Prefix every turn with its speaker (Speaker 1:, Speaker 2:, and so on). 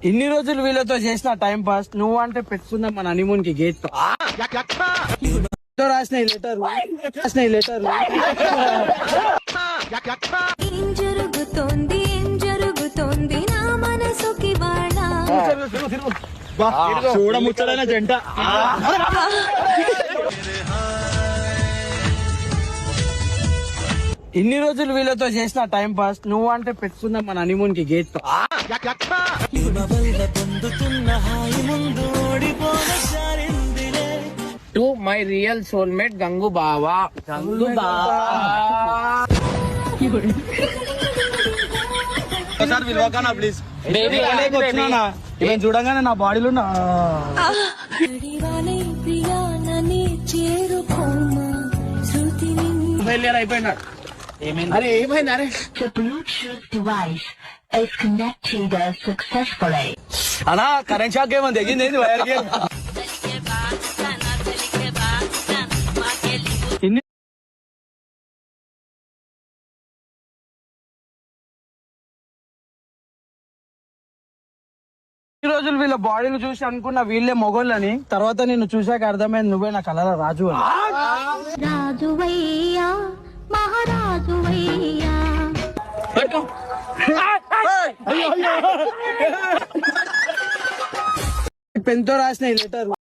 Speaker 1: ఇన్ని రోజులు వీళ్ళతో చేసిన టైం పాస్, నువ్వు అంటే పెట్టుకుందాం మన హనీమూన్ కి గేట్ రాసిన లెటర్
Speaker 2: ఏం జరుగుతోంది నా మనసుకి
Speaker 1: చూడముచ్చడైన జంట. ఇన్ని రోజులు వీళ్ళతో చేసిన టైం పాస్, నువ్వు అంటే పెట్టుకుందాం మన హనీమూన్ కి gate
Speaker 3: to my real soulmate Gangu బావా.
Speaker 1: ఒకసారి విలువకానా ప్లీజ్.
Speaker 3: Baby,
Speaker 1: వచ్చినా ఇవన్నీ చూడంగానే నా బాడీలో
Speaker 3: అయిపోయినాడు. అరే ఏమైంది? అరే
Speaker 4: The Bluetooth device is connected successfully.
Speaker 1: అనా కరెంట్ షాక్ ఏమని తెగింది వైర్ కి. ఇన్ని రోజులు వీళ్ళ బాడీలు చూసి అనుకున్న వీళ్ళే మొగోళ్ళని, తర్వాత నిన్ను చూశాక అర్థమైంది నువ్వే నా కలల రాజు అని.
Speaker 2: రాజువయ్యా మహారాజువయ్యా.
Speaker 1: పెన్తో రాసిన ఈ లెటర్